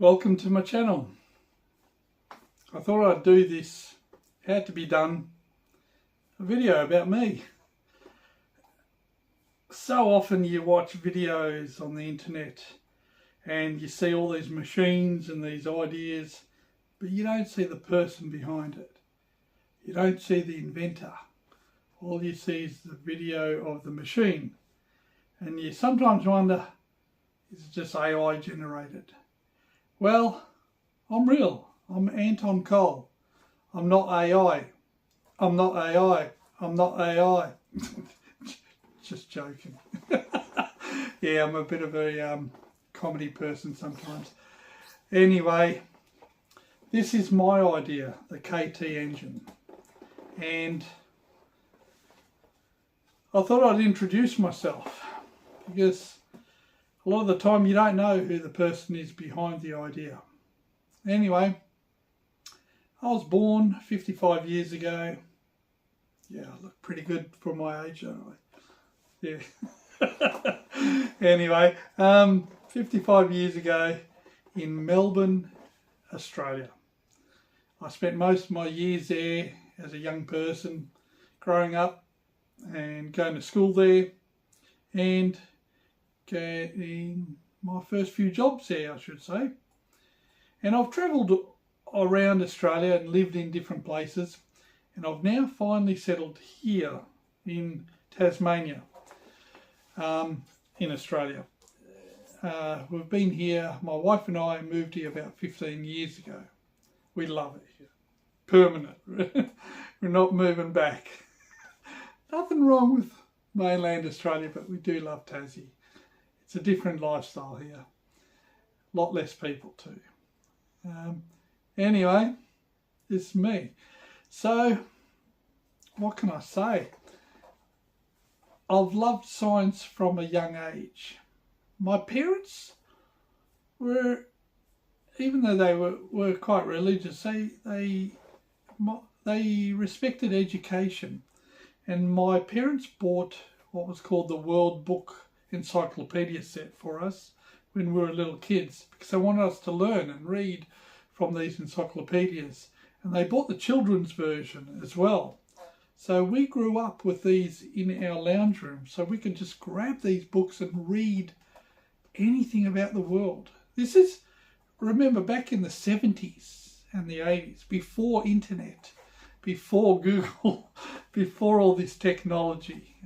Welcome to my channel. I thought I'd do this, had to be done, a video about me. So often you watch videos on the internet and you see all these machines and these ideas, but you don't see the person behind it. You don't see the inventor. All you see is the video of the machine. And you sometimes wonder, is it just AI generated? Well, I'm real. I'm Anton Kole. I'm not AI. I'm not AI. I'm not AI. Just joking. Yeah, I'm a bit of a comedy person sometimes. Anyway, this is my idea, the KT engine. And I thought I'd introduce myself because a lot of the time you don't know who the person is behind the idea. Anyway, I was born 55 years ago. Yeah, I look pretty good for my age, don't I? Yeah. Anyway, 55 years ago in Melbourne, Australia. I spent most of my years there as a young person, growing up and going to school there and getting my first few jobs there, I should say. And I've travelled around Australia and lived in different places, and I've now finally settled here in Tasmania, in Australia. We've been here, my wife and I moved here about 15 years ago. We love it here. Permanent. We're not moving back. Nothing wrong with mainland Australia, but we do love Tassie. It's a different lifestyle here. A lot less people too. Anyway, this is me. So, what can I say? I've loved science from a young age. My parents were, even though they were quite religious, they respected education. And my parents bought what was called the World Book Encyclopedia set for us when we were little kids, because they wanted us to learn and read from these encyclopedias. And they bought the children's version as well. So we grew up with these in our lounge room, so we could just grab these books and read anything about the world. This is, remember, back in the 70s and the 80s, before internet, before Google, before all this technology.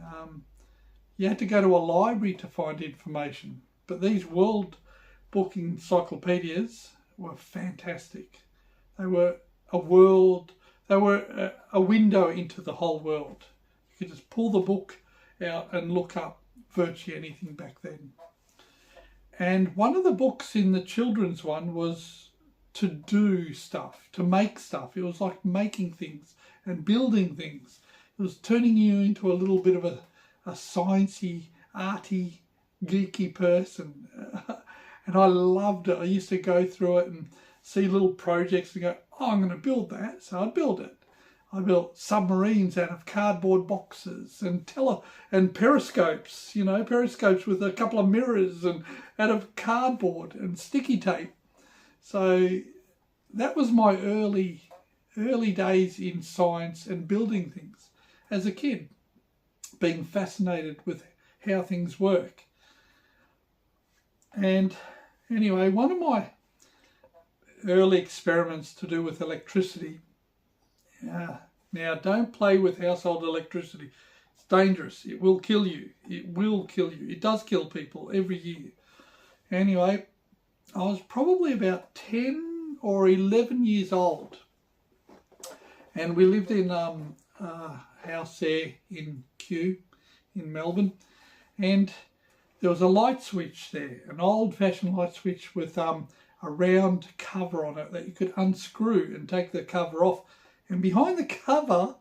You had to go to a library to find information. But these World Book encyclopedias were fantastic. They were a world, they were a window into the whole world. You could just pull the book out and look up virtually anything back then. And one of the books in the children's one was to do stuff, to make stuff. It was like making things and building things. It was turning you into a little bit of a sciencey, arty, geeky person. And I loved it. I used to go through it and see little projects and go, oh, I'm going to build that. So I'd build it. I built submarines out of cardboard boxes and periscopes, you know, periscopes with a couple of mirrors and out of cardboard and sticky tape. So that was my early days in science and building things as a kid, being fascinated with how things work. And anyway, one of my early experiments to do with electricity. Now, don't play with household electricity. It's dangerous. It will kill you. It will kill you. It does kill people every year. Anyway, I was probably about 10 or 11 years old. And we lived in a house there in Kew, in Melbourne. And there was a light switch there, an old-fashioned light switch with a round cover on it that you could unscrew and take the cover off. And behind the cover,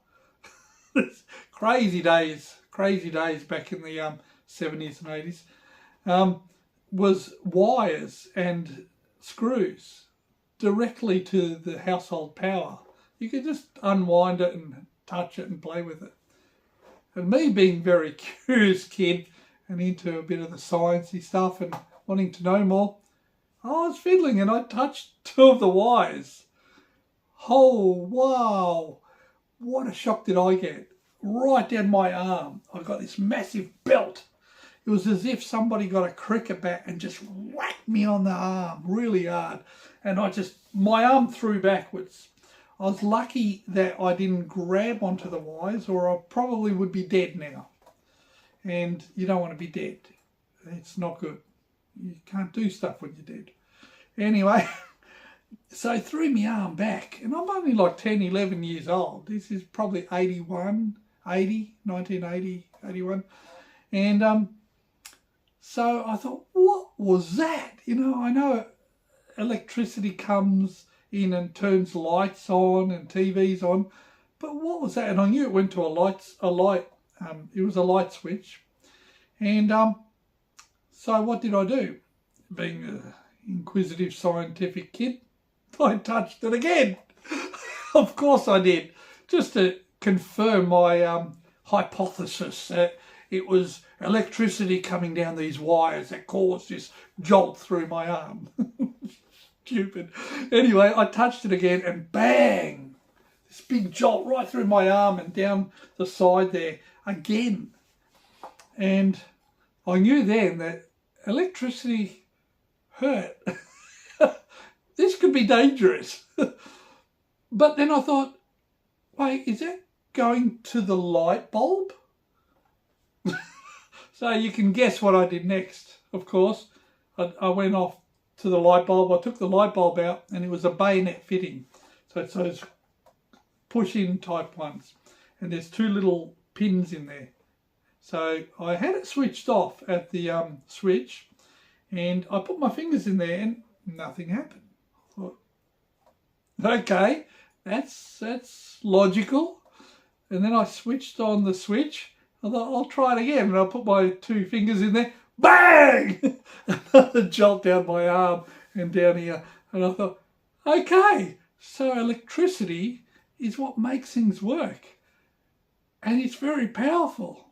crazy days back in the 70s and 80s, was wires and screws directly to the household power. You could just unwind it and touch it and play with it. And me being a very curious kid and into a bit of the sciencey stuff and wanting to know more, I was fiddling and I touched two of the wires. Oh, wow. What a shock did I get. Right down my arm. I got this massive belt. It was as if somebody got a cricket bat and just whacked me on the arm really hard. And my arm threw backwards. I was lucky that I didn't grab onto the wires, or I probably would be dead now. And you don't want to be dead. It's not good. You can't do stuff when you're dead. Anyway, so I threw my arm back, and I'm only like 10, 11 years old. This is probably 1980, 81. And so I thought, what was that? You know, I know electricity comes in and turns lights on and TVs on, but what was that? And I knew it went to it was a light switch. And so what did I do? Being an inquisitive scientific kid, I touched it again. Of course I did, just to confirm my hypothesis that it was electricity coming down these wires that caused this jolt through my arm. Stupid. Anyway, I touched it again and bang! This big jolt right through my arm and down the side there again. And I knew then that electricity hurt. This could be dangerous. But then I thought, wait, is that going to the light bulb? So you can guess what I did next, of course. I went off to the light bulb. I took the light bulb out and it was a bayonet fitting. So it's those push-in type ones. And there's two little pins in there. So I had it switched off at the switch, and I put my fingers in there and nothing happened. I thought, okay, that's logical. And then I switched on the switch. I thought, I'll try it again. And I put my two fingers in there. Bang! Another jolt down my arm and down here. And I thought, okay, so electricity is what makes things work. And it's very powerful.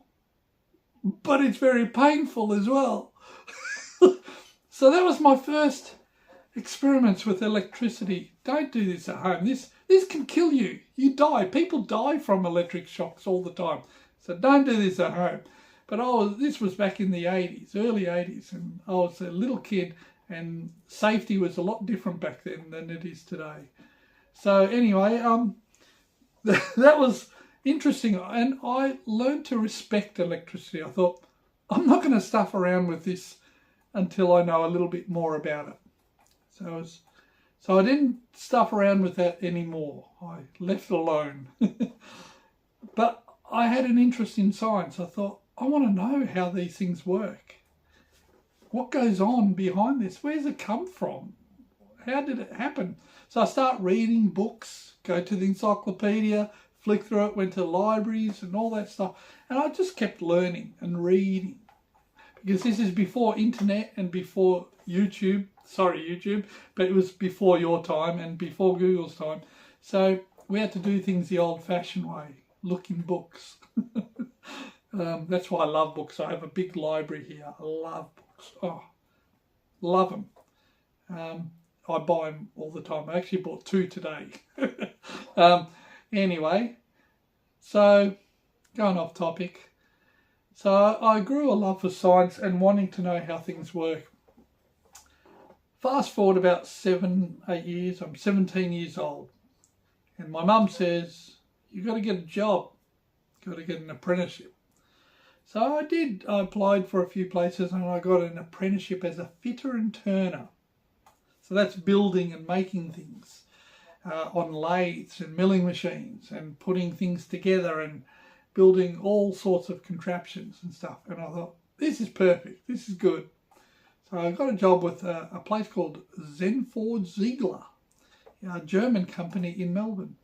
But it's very painful as well. So that was my first experiments with electricity. Don't do this at home. This can kill you. You die. People die from electric shocks all the time. So don't do this at home. But this was back in the 80s, early 80s, and I was a little kid, and safety was a lot different back then than it is today. So anyway, that was interesting, and I learned to respect electricity. I thought, I'm not going to stuff around with this until I know a little bit more about it. So I didn't stuff around with that anymore. I left it alone. But I had an interest in science. I thought, I want to know how these things work. What goes on behind this? Where does it come from? How did it happen? So I start reading books, go to the encyclopedia, flick through it, went to libraries and all that stuff. And I just kept learning and reading. Because this is before internet and before YouTube. Sorry, YouTube. But it was before your time and before Google's time. So we had to do things the old-fashioned way. Look in books. That's why I love books. I have a big library here. I love books. Oh, love them. I buy them all the time. I actually bought 2 today. Anyway, so going off topic. So I grew a love for science and wanting to know how things work. Fast forward about 7, 8 years. I'm 17 years old. And my mum says, you've got to get a job. You've got to get an apprenticeship. So I did. I applied for a few places and I got an apprenticeship as a fitter and turner. So that's building and making things on lathes and milling machines and putting things together and building all sorts of contraptions and stuff. And I thought, this is perfect. This is good. So I got a job with a place called Zenford Ziegler, a German company in Melbourne.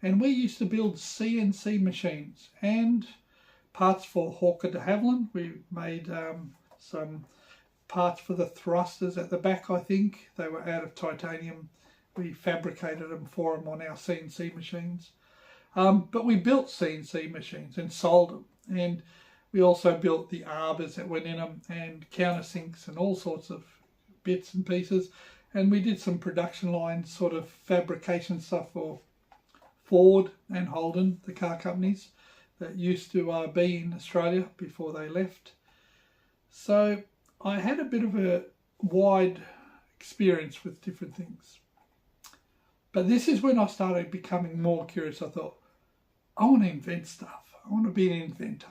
And we used to build CNC machines and parts for Hawker de Havilland. We made some parts for the thrusters at the back, I think. They were out of titanium. We fabricated them for them on our CNC machines. But we built CNC machines and sold them. And we also built the arbors that went in them and countersinks and all sorts of bits and pieces. And we did some production line sort of fabrication stuff for Ford and Holden, the car companies that used to be in Australia before they left. So I had a bit of a wide experience with different things. But this is when I started becoming more curious. I thought, I want to invent stuff. I want to be an inventor.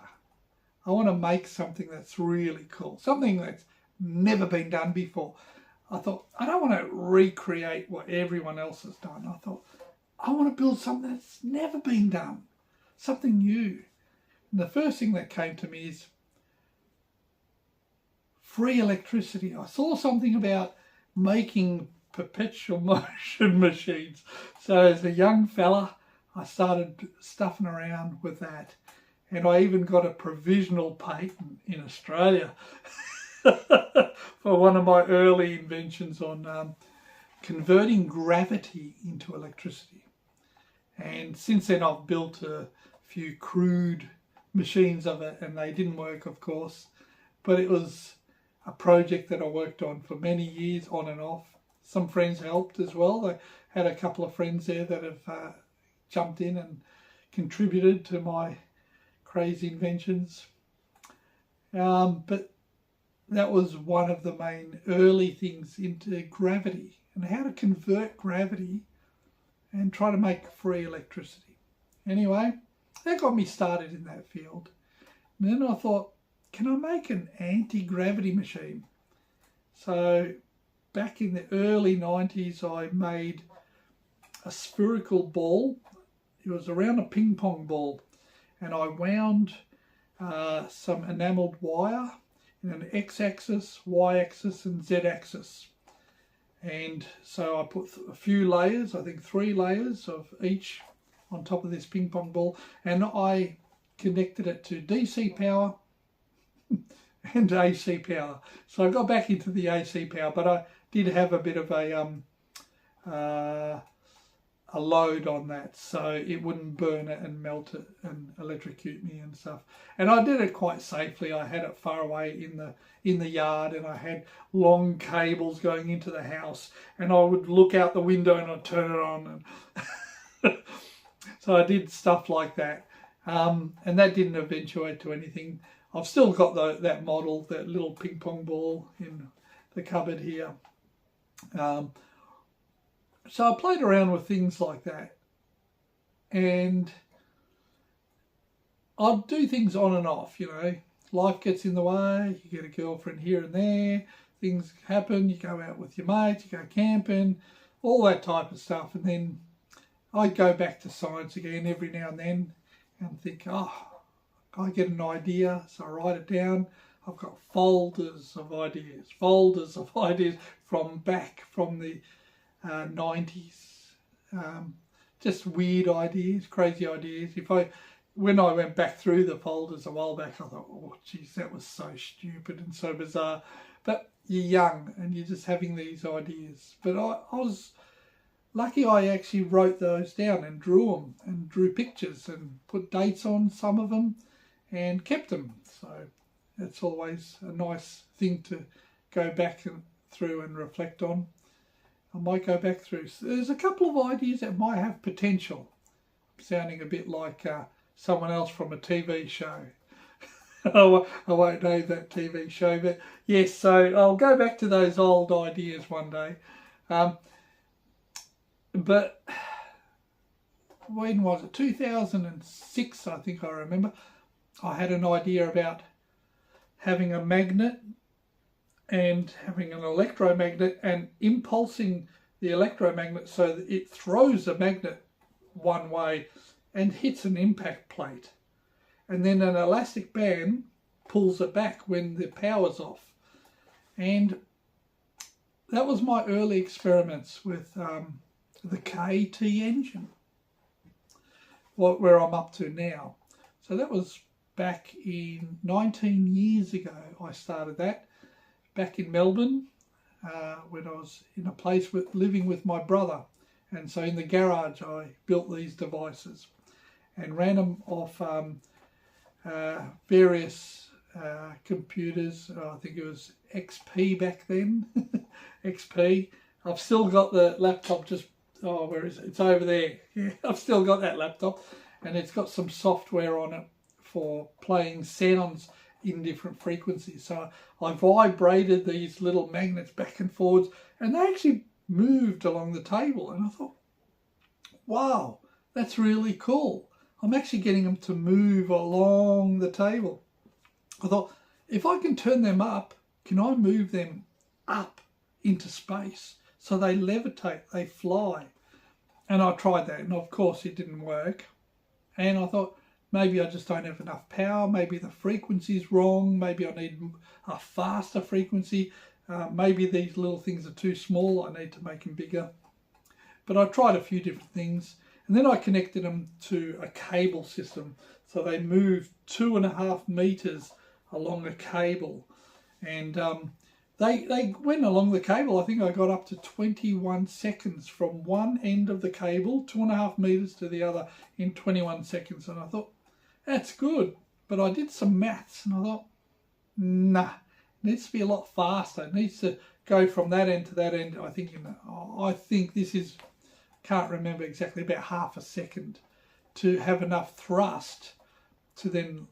I want to make something that's really cool, something that's never been done before. I thought, I don't want to recreate what everyone else has done. I thought, I want to build something that's never been done, something new. And the first thing that came to me is free electricity. I saw something about making perpetual motion machines. So as a young fella, I started stuffing around with that. And I even got a provisional patent in Australia for one of my early inventions on converting gravity into electricity. And since then I've built a few crude machines of it, and they didn't work, of course, but it was a project that I worked on for many years, on and off. Some friends helped as well. I had a couple of friends there that have jumped in and contributed to my crazy inventions. But that was one of the main early things into gravity and how to convert gravity and try to make free electricity. Anyway, that got me started in that field. And then I thought, can I make an anti-gravity machine? So back in the early 90s, I made a spherical ball. It was around a ping pong ball. And I wound some enamelled wire in an x-axis, y-axis and z-axis. And so I put a few layers, I think 3 layers of each on top of this ping pong ball. And I connected it to DC power and AC power. So I got back into the AC power, but I did have a bit of a load on that, so it wouldn't burn it and melt it and electrocute me and stuff. And I did it quite safely. I had it far away in the yard, and I had long cables going into the house, and I would look out the window and I'd turn it on. And so I did stuff like that, and that didn't eventuate to anything. I've still got that model, that little ping pong ball in the cupboard here. So I played around with things like that, and I'd do things on and off, you know. Life gets in the way, you get a girlfriend here and there, things happen, you go out with your mates, you go camping, all that type of stuff. And then I'd go back to science again every now and then and think, oh, I get an idea, so I write it down. I've got folders of ideas from the 90s, just weird ideas, crazy ideas. When I went back through the folders a while back, I thought, oh geez, that was so stupid and so bizarre. But you're young and you're just having these ideas. But I was lucky. I actually wrote those down and drew them and drew pictures and put dates on some of them and kept them. So it's always a nice thing to go back through and reflect on. I might go back through. So there's a couple of ideas that might have potential. I'm sounding a bit like someone else from a TV show. I won't name that TV show, but yes, so I'll go back to those old ideas one day. But when was it? 2006, I think I remember. I had an idea about having a magnet and having an electromagnet and impulsing the electromagnet so that it throws the magnet one way and hits an impact plate. And then an elastic band pulls it back when the power's off. And that was my early experiments with the KT engine, where I'm up to now. So that was back in 19 years ago. I started that back in Melbourne when I was in a place living with my brother. And so in the garage I built these devices and ran them off various computers. I think it was XP back then. XP. I've still got the laptop just, oh, where is it? It's over there. Yeah, I've still got that laptop, and it's got some software on it for playing sounds in different frequencies. So I vibrated these little magnets back and forwards, and they actually moved along the table. And I thought, wow, that's really cool. I'm actually getting them to move along the table. I thought, if I can turn them up, can I move them up into space so they levitate, they fly? And I tried that, and of course it didn't work. And I thought, maybe I just don't have enough power, maybe the frequency's wrong, maybe I need a faster frequency, maybe these little things are too small, I need to make them bigger. But I tried a few different things, and then I connected them to a cable system. So they moved 2.5 meters along a cable, and they went along the cable. I think I got up to 21 seconds from one end of the cable, 2.5 meters to the other in 21 seconds. And I thought, that's good. But I did some maths and I thought, nah, it needs to be a lot faster. It needs to go from that end to that end. I think this is, can't remember exactly, about half a second to have enough thrust to then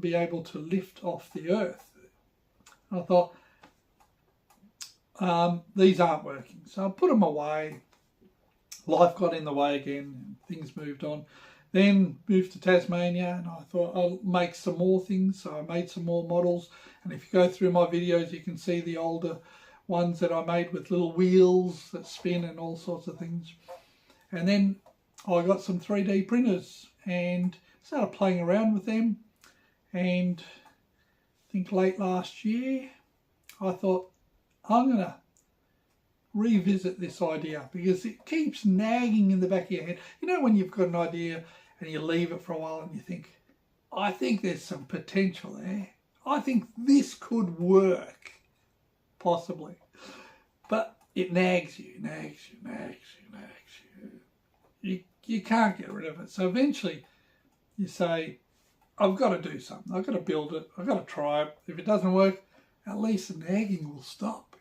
be able to lift off the earth. I thought, these aren't working. So I put them away. Life got in the way again, and things moved on. Then moved to Tasmania, and I thought I'll make some more things. So I made some more models. And if you go through my videos, you can see the older ones that I made with little wheels that spin and all sorts of things. And then I got some 3D printers and started playing around with them. And I think late last year, I thought, I'm going to revisit this idea because it keeps nagging in the back of your head. You know, when you've got an idea and you leave it for a while and you think, I think there's some potential there. I think this could work, possibly. But it nags you, nags you, nags you, nags you. You can't get rid of it. So eventually you say, I've got to do something. I've got to build it. I've got to try it. If it doesn't work, at least the nagging will stop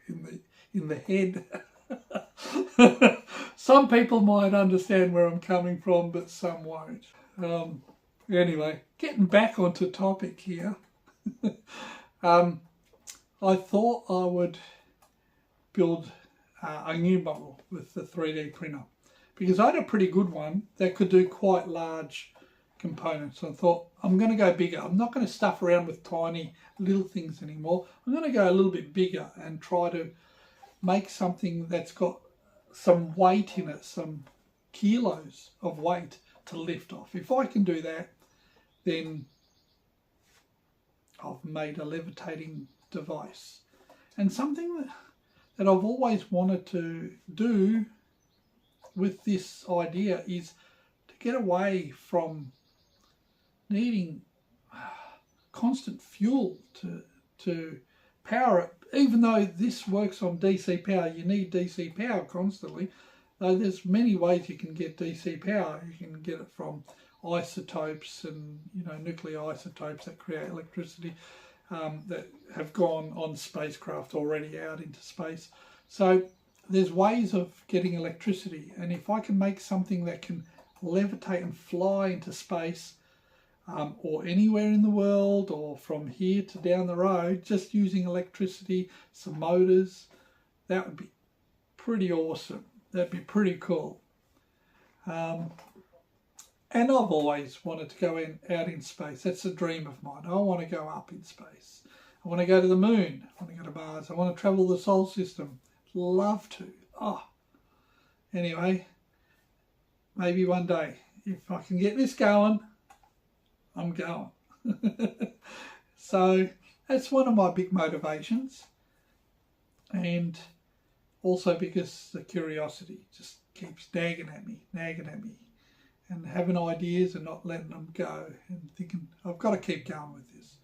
in the head. Some people might understand where I'm coming from, but some won't. Anyway, getting back onto topic here. I thought I would build a new model with the 3D printer because I had a pretty good one that could do quite large components. I thought, I'm going to go bigger. I'm not going to stuff around with tiny little things anymore. I'm going to go a little bit bigger and try to make something that's got some weight in it, some kilos of weight to lift off. If I can do that, then I've made a levitating device. And something that I've always wanted to do with this idea is to get away from needing constant fuel to power it. Even though this works on DC power, you need DC power constantly. Though there's many ways you can get DC power. You can get it from isotopes and nuclear isotopes that create electricity that have gone on spacecraft already out into space. So there's ways of getting electricity, and if I can make something that can levitate and fly into space, or anywhere in the world, or from here to down the road, just using electricity, some motors, that would be pretty awesome. That'd be pretty cool. And I've always wanted to go out in space. That's a dream of mine. I want to go up in space. I want to go to the moon. I want to go to Mars. I want to travel the solar system. Love to. Anyway, maybe one day, if I can get this going, I'm going. So that's one of my big motivations, and also because the curiosity just keeps nagging at me, and having ideas and not letting them go, and thinking I've got to keep going with this.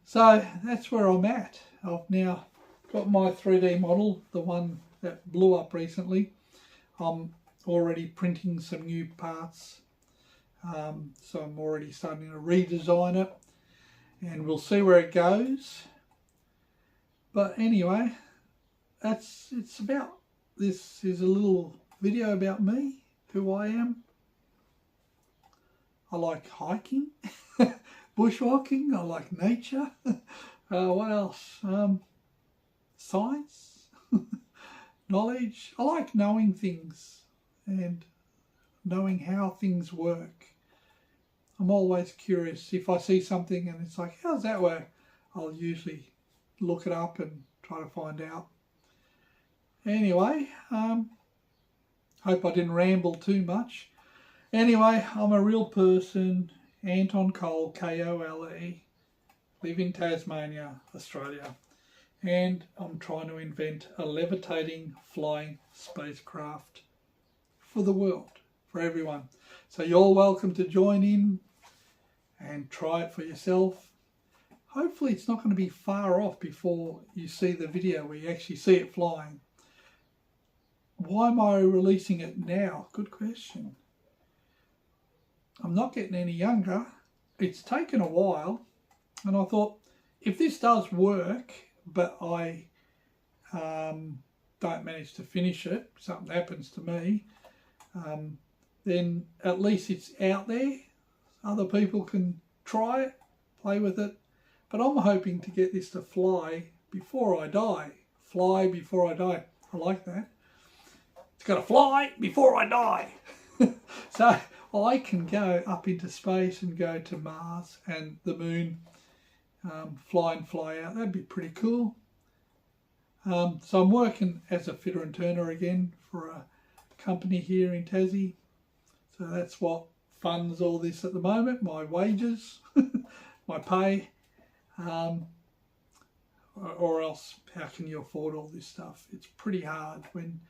So that's where I'm at. I've now got my 3D model, the one that blew up recently. I'm already printing some new parts. So I'm already starting to redesign it, and we'll see where it goes. But anyway, it's about, this is a little video about me, who I am. I like hiking, bushwalking, I like nature. What else? Science, knowledge. I like knowing things and knowing how things work. I'm always curious. If I see something and it's like, how does that work? I'll usually look it up and try to find out. Anyway, hope I didn't ramble too much. Anyway, I'm a real person, Anton Kole, K-O-L-E, live in Tasmania, Australia, and I'm trying to invent a levitating flying spacecraft for the world, for everyone. So you're welcome to join in and try it for yourself. Hopefully it's not going to be far off before you see the video where you actually see it flying. Why am I releasing it now? Good question. I'm not getting any younger. It's taken a while, and I thought, if this does work, but I don't manage to finish it, something happens to me, then at least it's out there. Other people can try it, play with it. But I'm hoping to get this to fly before I die. Fly before I die. I like that. It's got to fly before I die. So I can go up into space and go to Mars and the moon, fly and fly out. That'd be pretty cool. So I'm working as a fitter and turner again for a company here in Tassie. So that's what funds all this at the moment, my wages, my pay. Or else, how can you afford all this stuff? It's pretty hard when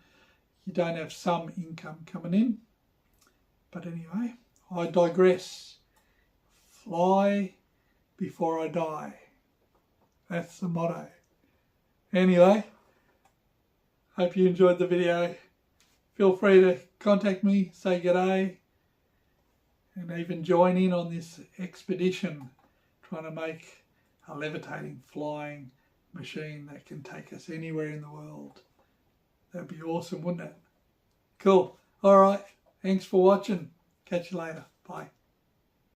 you don't have some income coming in. But anyway, I digress. Fly before I die. That's the motto. Anyway, hope you enjoyed the video. Feel free to contact me, say g'day, and even join in on this expedition trying to make a levitating flying machine that can take us anywhere in the world. That'd be awesome, wouldn't it? Cool. All right. Thanks for watching. Catch you later. Bye.